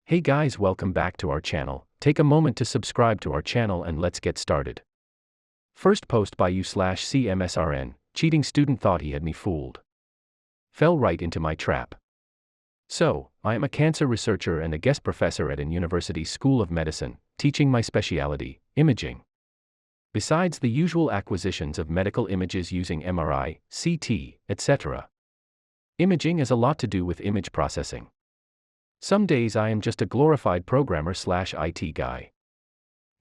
Hey guys, welcome back to our channel. Take a moment to subscribe to our channel and let's get started. First post by u/cmsrn, cheating student thought he had me fooled. Fell right into my trap. So, I am a cancer researcher and a guest professor at an university school of medicine, teaching my specialty, imaging. Besides the usual acquisitions of medical images using MRI, CT, etc. Imaging has a lot to do with image processing. Some days I am just a glorified programmer/IT guy.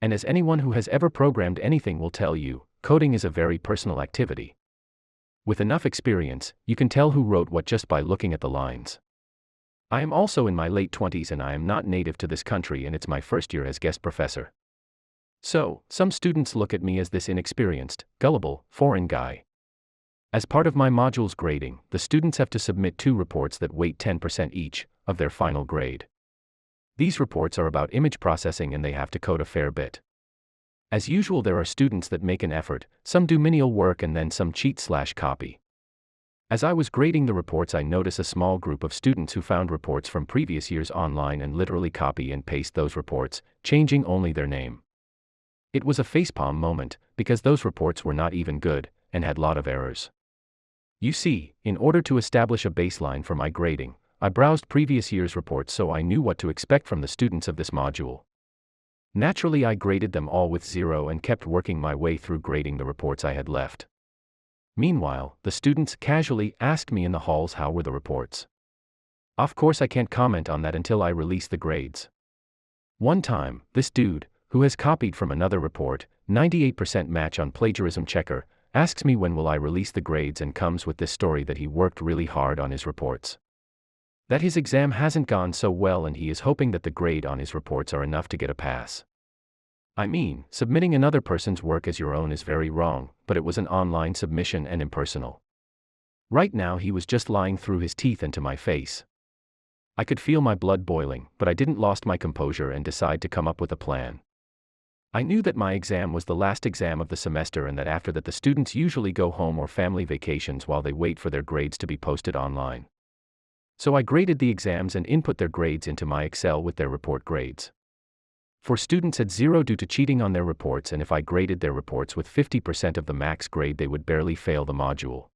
And as anyone who has ever programmed anything will tell you, coding is a very personal activity. With enough experience, you can tell who wrote what just by looking at the lines. I am also in my late 20s and I am not native to this country and it's my first year as guest professor. So, some students look at me as this inexperienced, gullible, foreign guy. As part of my module's grading, the students have to submit 2 reports that weight 10% each of their final grade. These reports are about image processing and they have to code a fair bit. As usual, there are students that make an effort, some do menial work and then some cheat/copy. As I was grading the reports, I notice a small group of students who found reports from previous years online and literally copy and paste those reports, changing only their name. It was a facepalm moment, because those reports were not even good, and had a lot of errors. You see, in order to establish a baseline for my grading, I browsed previous year's reports so I knew what to expect from the students of this module. Naturally, I graded them all with 0 and kept working my way through grading the reports I had left. Meanwhile, the students casually asked me in the halls how were the reports. Of course, I can't comment on that until I release the grades. One time, this dude, who has copied from another report, 98% match on plagiarism checker, asks me when will I release the grades and comes with this story that he worked really hard on his reports. That his exam hasn't gone so well and he is hoping that the grade on his reports are enough to get a pass. I mean, submitting another person's work as your own is very wrong, but it was an online submission and impersonal. Right now he was just lying through his teeth into my face. I could feel my blood boiling, but I didn't lost my composure and decide to come up with a plan. I knew that my exam was the last exam of the semester and that after that the students usually go home or family vacations while they wait for their grades to be posted online. So I graded the exams and input their grades into my Excel with their report grades. For students at 0 due to cheating on their reports, and if I graded their reports with 50% of the max grade they would barely fail the module.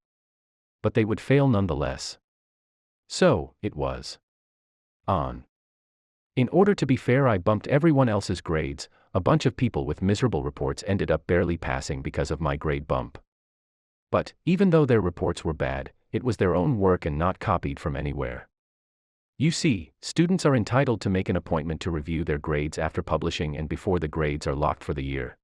But they would fail nonetheless. So, it was on. In order to be fair, I bumped everyone else's grades. A bunch of people with miserable reports ended up barely passing because of my grade bump. But, even though their reports were bad, it was their own work and not copied from anywhere. You see, students are entitled to make an appointment to review their grades after publishing and before the grades are locked for the year.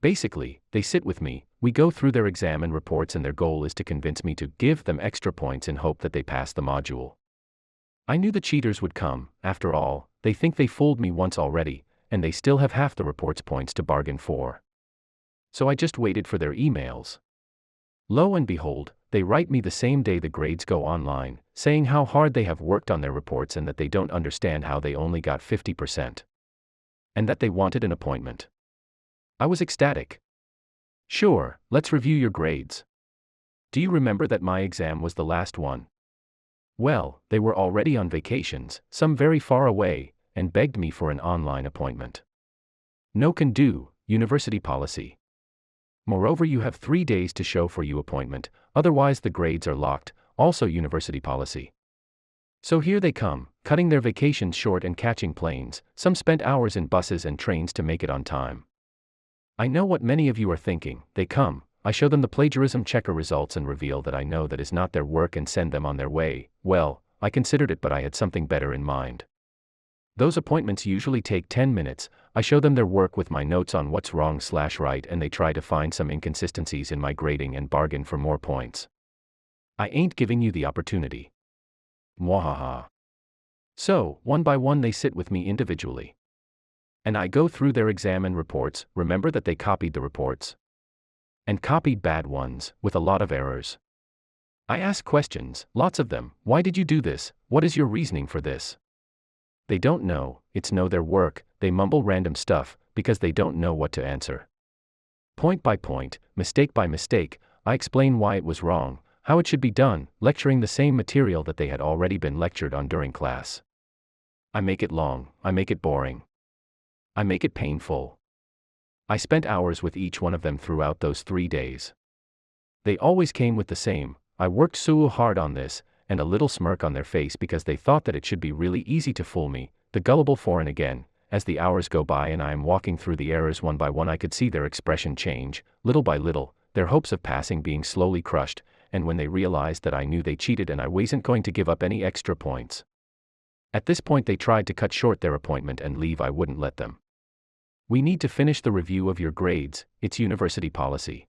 Basically, they sit with me, we go through their exam and reports, and their goal is to convince me to give them extra points in hope that they pass the module. I knew the cheaters would come. After all, they think they fooled me once already, and they still have half the report's points to bargain for. So I just waited for their emails. Lo and behold, they write me the same day the grades go online, saying how hard they have worked on their reports and that they don't understand how they only got 50%. And that they wanted an appointment. I was ecstatic. Sure, let's review your grades. Do you remember that my exam was the last one? Well, they were already on vacations, some very far away, and begged me for an online appointment. No can do, university policy. Moreover, you have 3 days to show for your appointment, otherwise the grades are locked, also university policy. So here they come, cutting their vacations short and catching planes. Some spent hours in buses and trains to make it on time. I know what many of you are thinking. They come, I show them the plagiarism checker results and reveal that I know that is not their work and send them on their way. Well, I considered it, but I had something better in mind. Those appointments usually take 10 minutes, I show them their work with my notes on what's wrong/right and they try to find some inconsistencies in my grading and bargain for more points. I ain't giving you the opportunity. Mwahaha. So, one by one they sit with me individually. And I go through their exam and reports. Remember that they copied the reports. And copied bad ones, with a lot of errors. I ask questions, lots of them. Why did you do this? What is your reasoning for this? They don't know, it's no their work, they mumble random stuff, because they don't know what to answer. Point by point, mistake by mistake, I explain why it was wrong, how it should be done, lecturing the same material that they had already been lectured on during class. I make it long, I make it boring. I make it painful. I spent hours with each one of them throughout those 3 days. They always came with the same, "I worked so hard on this," and a little smirk on their face because they thought that it should be really easy to fool me, the gullible foreign again. As the hours go by and I am walking through the errors one by one, I could see their expression change, little by little, their hopes of passing being slowly crushed, and when they realized that I knew they cheated and I wasn't going to give up any extra points. At this point they tried to cut short their appointment and leave. I wouldn't let them. "We need to finish the review of your grades, it's university policy."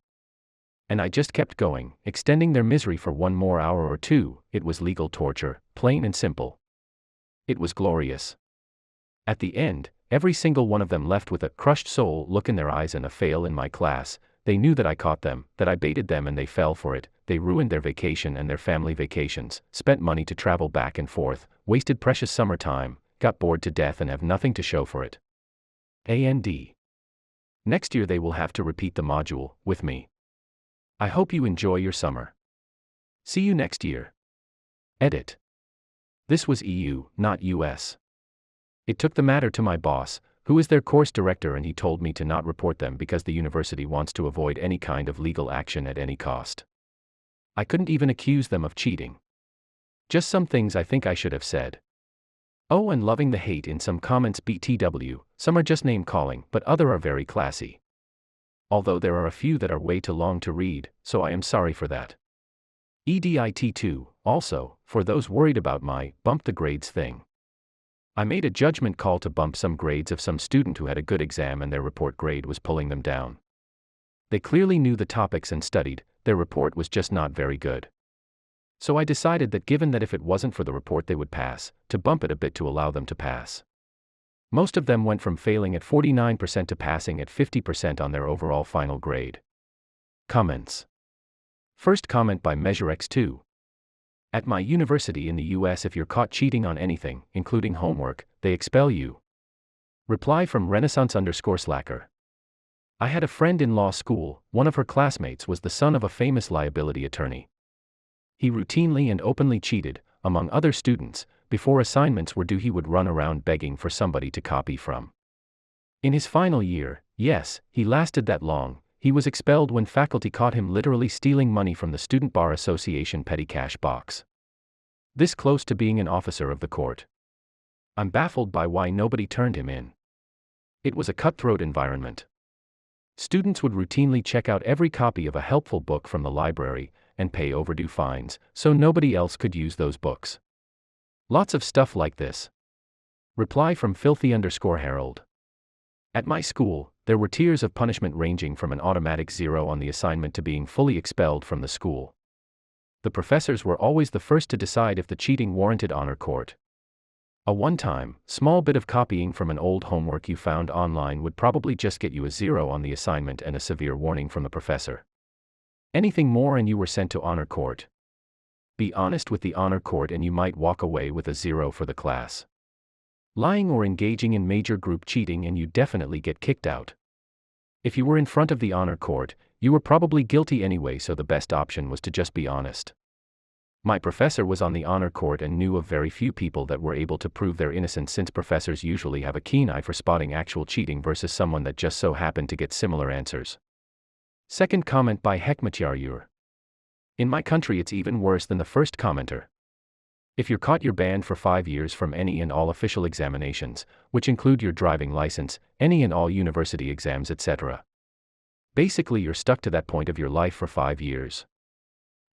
And I just kept going, extending their misery for one more hour or two. It was legal torture, plain and simple. It was glorious. At the end, every single one of them left with a crushed soul look in their eyes and a fail in my class. They knew that I caught them, that I baited them, and they fell for it. They ruined their vacation and their family vacations, spent money to travel back and forth, wasted precious summer time, got bored to death and have nothing to show for it. And next year they will have to repeat the module, with me. I hope you enjoy your summer. See you next year. Edit. This was EU, not US. It took the matter to my boss, who is their course director, and he told me to not report them because the university wants to avoid any kind of legal action at any cost. I couldn't even accuse them of cheating. Just some things I think I should have said. Oh, and loving the hate in some comments BTW, some are just name calling, but other are very classy. Although there are a few that are way too long to read, so I am sorry for that. EDIT2, also, for those worried about my bump the grades thing. I made a judgment call to bump some grades of some student who had a good exam and their report grade was pulling them down. They clearly knew the topics and studied, their report was just not very good. So I decided that given that if it wasn't for the report they would pass, to bump it a bit to allow them to pass. Most of them went from failing at 49% to passing at 50% on their overall final grade. Comments. First comment by MeasureX2. At my university in the US, if you're caught cheating on anything, including homework, they expel you. Reply from Renaissance_Slacker. I had a friend in law school. One of her classmates was the son of a famous liability attorney. He routinely and openly cheated, among other students. Before assignments were due, he would run around begging for somebody to copy from. In his final year, yes, he lasted that long, he was expelled when faculty caught him literally stealing money from the Student Bar Association petty cash box. This close to being an officer of the court. I'm baffled by why nobody turned him in. It was a cutthroat environment. Students would routinely check out every copy of a helpful book from the library and pay overdue fines, so nobody else could use those books. Lots of stuff like this. Reply from Filthy_Harold. At my school, there were tiers of punishment ranging from an automatic 0 on the assignment to being fully expelled from the school. The professors were always the first to decide if the cheating warranted honor court. A one-time, small bit of copying from an old homework you found online would probably just get you a 0 on the assignment and a severe warning from the professor. Anything more and you were sent to honor court. Be honest with the honor court and you might walk away with a 0 for the class. Lying or engaging in major group cheating and you definitely get kicked out. If you were in front of the honor court, you were probably guilty anyway, so the best option was to just be honest. My professor was on the honor court and knew of very few people that were able to prove their innocence, since professors usually have a keen eye for spotting actual cheating versus someone that just so happened to get similar answers. Second comment by Hekmatyarur. In my country it's even worse than the first commenter. If you're caught, you're banned for 5 years from any and all official examinations, which include your driving license, any and all university exams, etc. Basically you're stuck to that point of your life for 5 years.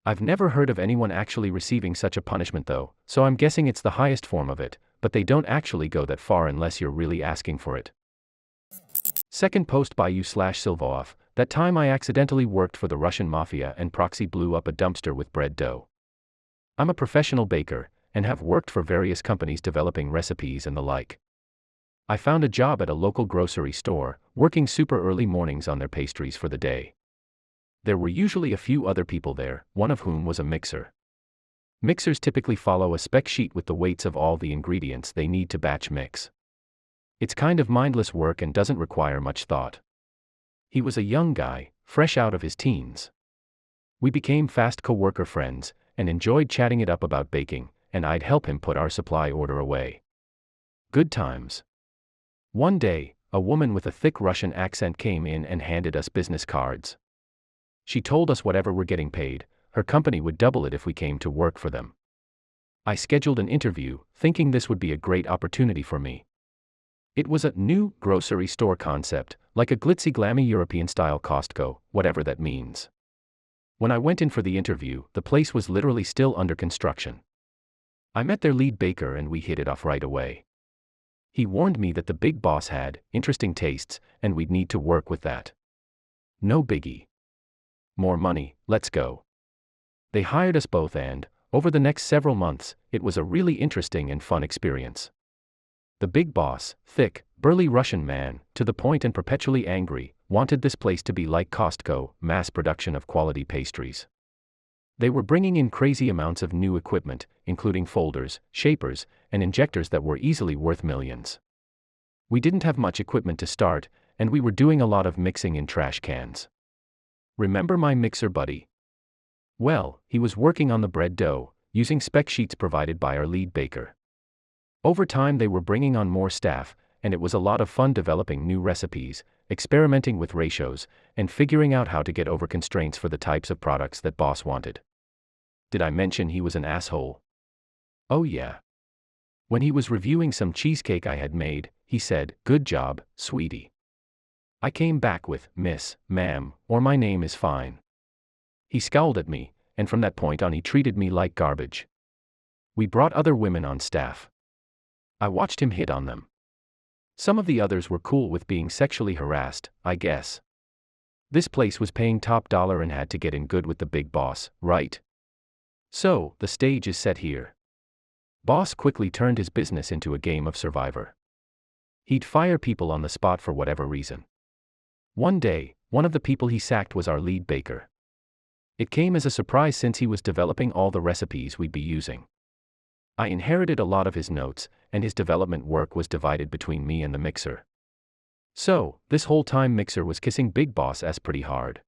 I've never heard of anyone actually receiving such a punishment though, so I'm guessing it's the highest form of it, but they don't actually go that far unless you're really asking for it. Second post by u/Silvoov. That time I accidentally worked for the Russian mafia and proxy blew up a dumpster with bread dough. I'm a professional baker, and have worked for various companies developing recipes and the like. I found a job at a local grocery store, working super early mornings on their pastries for the day. There were usually a few other people there, one of whom was a mixer. Mixers typically follow a spec sheet with the weights of all the ingredients they need to batch mix. It's kind of mindless work and doesn't require much thought. He was a young guy, fresh out of his teens. We became fast co-worker friends, and enjoyed chatting it up about baking, and I'd help him put our supply order away. Good times. One day, a woman with a thick Russian accent came in and handed us business cards. She told us whatever we're getting paid, her company would double it if we came to work for them. I scheduled an interview, thinking this would be a great opportunity for me. It was a new grocery store concept, like a glitzy glammy European-style Costco, whatever that means. When I went in for the interview, the place was literally still under construction. I met their lead baker and we hit it off right away. He warned me that the big boss had interesting tastes, and we'd need to work with that. No biggie. More money, let's go. They hired us both and, over the next several months, it was a really interesting and fun experience. The big boss, thick, burly Russian man, to the point and perpetually angry, wanted this place to be like Costco, mass production of quality pastries. They were bringing in crazy amounts of new equipment, including folders, shapers, and injectors that were easily worth millions. We didn't have much equipment to start, and we were doing a lot of mixing in trash cans. Remember my mixer buddy? Well, he was working on the bread dough, using spec sheets provided by our lead baker. Over time they were bringing on more staff, and it was a lot of fun developing new recipes, experimenting with ratios, and figuring out how to get over constraints for the types of products that boss wanted. Did I mention he was an asshole? Oh yeah. When he was reviewing some cheesecake I had made, he said, "Good job, sweetie." I came back with, "Miss, ma'am, or my name is fine." He scowled at me, and from that point on he treated me like garbage. We brought other women on staff. I watched him hit on them. Some of the others were cool with being sexually harassed, I guess. This place was paying top dollar and had to get in good with the big boss, right? So, the stage is set here. Boss quickly turned his business into a game of survivor. He'd fire people on the spot for whatever reason. One day, one of the people he sacked was our lead baker. It came as a surprise since he was developing all the recipes we'd be using. I inherited a lot of his notes, and his development work was divided between me and the mixer. So, this whole time Mixer was kissing Big Boss ass pretty hard.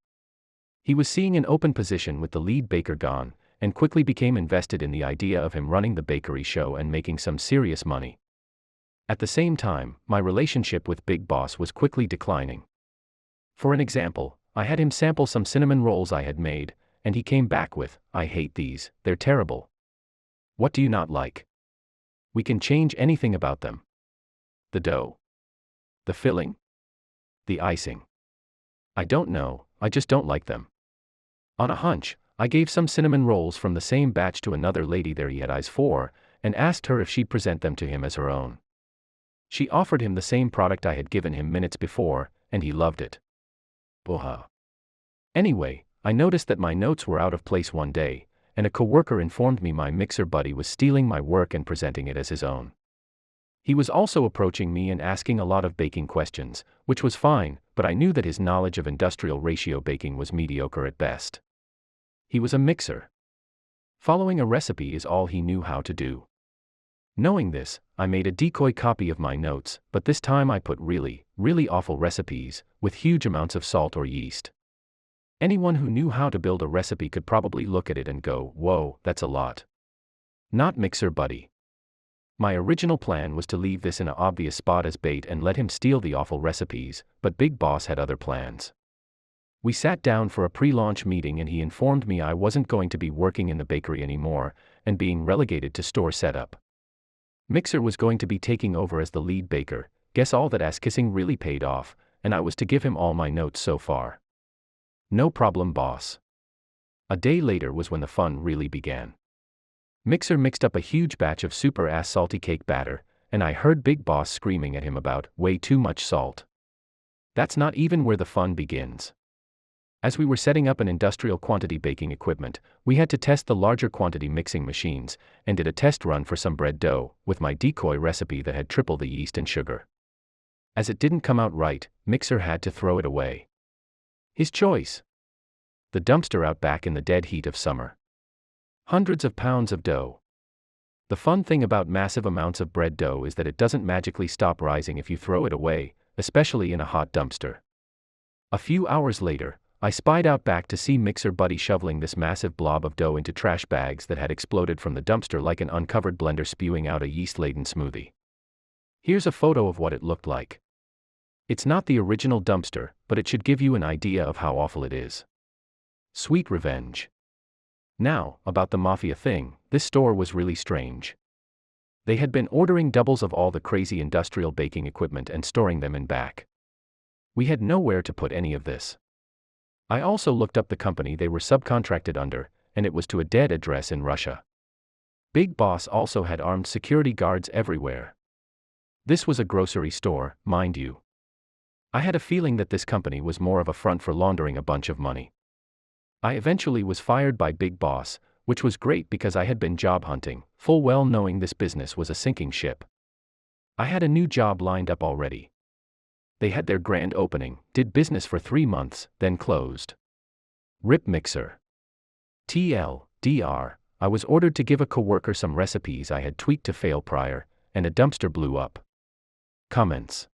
He was seeing an open position with the lead baker gone, and quickly became invested in the idea of him running the bakery show and making some serious money. At the same time, my relationship with Big Boss was quickly declining. For an example, I had him sample some cinnamon rolls I had made, and he came back with, "I hate these, they're terrible." What do you not like? We can change anything about them. The dough. The filling. The icing. I don't know, I just don't like them. On a hunch, I gave some cinnamon rolls from the same batch to another lady there he had eyes for, and asked her if she'd present them to him as her own. She offered him the same product I had given him minutes before, and he loved it. Boha. Anyway, I noticed that my notes were out of place one day, and a coworker informed me my mixer buddy was stealing my work and presenting it as his own. He was also approaching me and asking a lot of baking questions, which was fine, but I knew that his knowledge of industrial ratio baking was mediocre at best. He was a mixer. Following a recipe is all he knew how to do. Knowing this, I made a decoy copy of my notes, but this time I put really, really awful recipes, with huge amounts of salt or yeast. Anyone who knew how to build a recipe could probably look at it and go, "Whoa, that's a lot." Not mixer buddy. My original plan was to leave this in an obvious spot as bait and let him steal the awful recipes, but Big Boss had other plans. We sat down for a pre-launch meeting and he informed me I wasn't going to be working in the bakery anymore, and being relegated to store setup. Mixer was going to be taking over as the lead baker. Guess all that ass-kissing really paid off, and I was to give him all my notes so far. No problem, boss. A day later was when the fun really began. Mixer mixed up a huge batch of super-ass salty cake batter, and I heard Big Boss screaming at him about way too much salt. That's not even where the fun begins. As we were setting up an industrial quantity baking equipment, we had to test the larger quantity mixing machines, and did a test run for some bread dough, with my decoy recipe that had triple the yeast and sugar. As it didn't come out right, Mixer had to throw it away. His choice. The dumpster out back in the dead heat of summer. Hundreds of pounds of dough. The fun thing about massive amounts of bread dough is that it doesn't magically stop rising if you throw it away, especially in a hot dumpster. A few hours later, I spied out back to see Mixer Buddy shoveling this massive blob of dough into trash bags that had exploded from the dumpster like an uncovered blender spewing out a yeast-laden smoothie. Here's a photo of what it looked like. It's not the original dumpster, but it should give you an idea of how awful it is. Sweet revenge. Now, about the mafia thing, this store was really strange. They had been ordering doubles of all the crazy industrial baking equipment and storing them in back. We had nowhere to put any of this. I also looked up the company they were subcontracted under, and it was to a dead address in Russia. Big Boss also had armed security guards everywhere. This was a grocery store, mind you. I had a feeling that this company was more of a front for laundering a bunch of money. I eventually was fired by Big Boss, which was great because I had been job hunting, full well knowing this business was a sinking ship. I had a new job lined up already. They had their grand opening, did business for 3 months, then closed. RIP Mixer. TLDR, I was ordered to give a coworker some recipes I had tweaked to fail prior, and a dumpster blew up. Comments.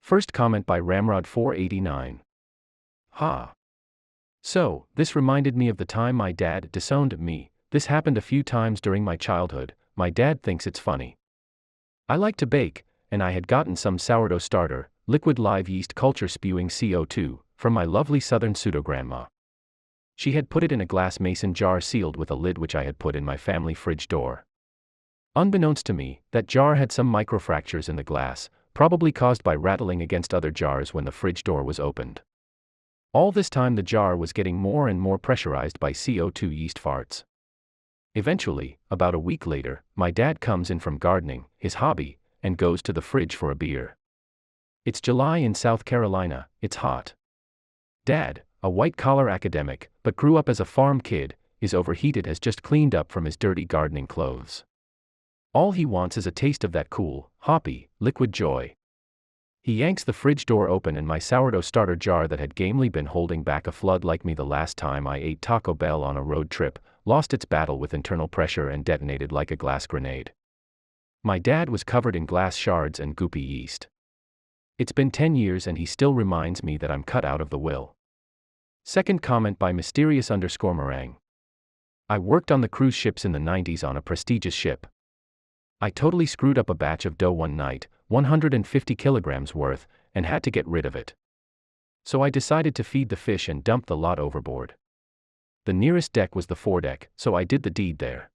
First comment by Ramrod489. Ha. So, this reminded me of the time my dad disowned me. This happened a few times during my childhood. My dad thinks it's funny. I like to bake, and I had gotten some sourdough starter, liquid live yeast culture spewing CO2, from my lovely southern pseudo-grandma. She had put it in a glass mason jar sealed with a lid which I had put in my family fridge door. Unbeknownst to me, that jar had some microfractures in the glass, probably caused by rattling against other jars when the fridge door was opened. All this time the jar was getting more and more pressurized by CO2 yeast farts. Eventually, about a week later, my dad comes in from gardening, his hobby, and goes to the fridge for a beer. It's July in South Carolina, it's hot. Dad, a white-collar academic, but grew up as a farm kid, is overheated, has just cleaned up from his dirty gardening clothes. All he wants is a taste of that cool, hoppy, liquid joy. He yanks the fridge door open and my sourdough starter jar that had gamely been holding back a flood like me the last time I ate Taco Bell on a road trip, lost its battle with internal pressure and detonated like a glass grenade. My dad was covered in glass shards and goopy yeast. It's been 10 years and he still reminds me that I'm cut out of the will. Second comment by mysterious_meringue. I worked on the cruise ships in the 90s on a prestigious ship. I totally screwed up a batch of dough one night, 150 kilograms worth, and had to get rid of it. So I decided to feed the fish and dump the lot overboard. The nearest deck was the foredeck, so I did the deed there.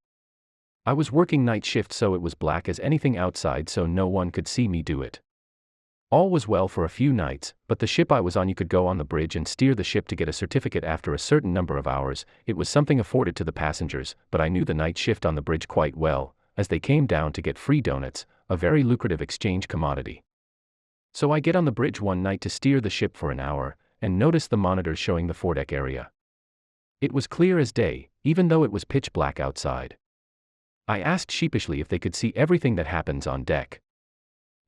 I was working night shift so it was black as anything outside so no one could see me do it. All was well for a few nights, but the ship I was on you could go on the bridge and steer the ship to get a certificate after a certain number of hours. It was something afforded to the passengers, but I knew the night shift on the bridge quite well, as they came down to get free donuts, a very lucrative exchange commodity. So I get on the bridge one night to steer the ship for an hour, and notice the monitors showing the foredeck area. It was clear as day, even though it was pitch black outside. I asked sheepishly if they could see everything that happens on deck.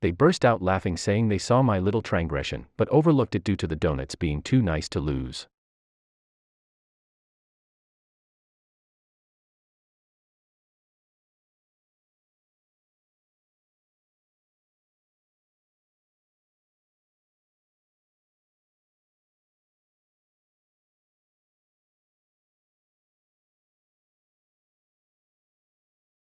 They burst out laughing saying they saw my little transgression, but overlooked it due to the donuts being too nice to lose.